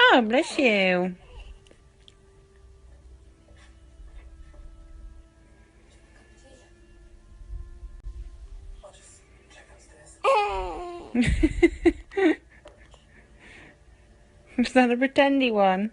Oh, bless you. Is that a pretendy one?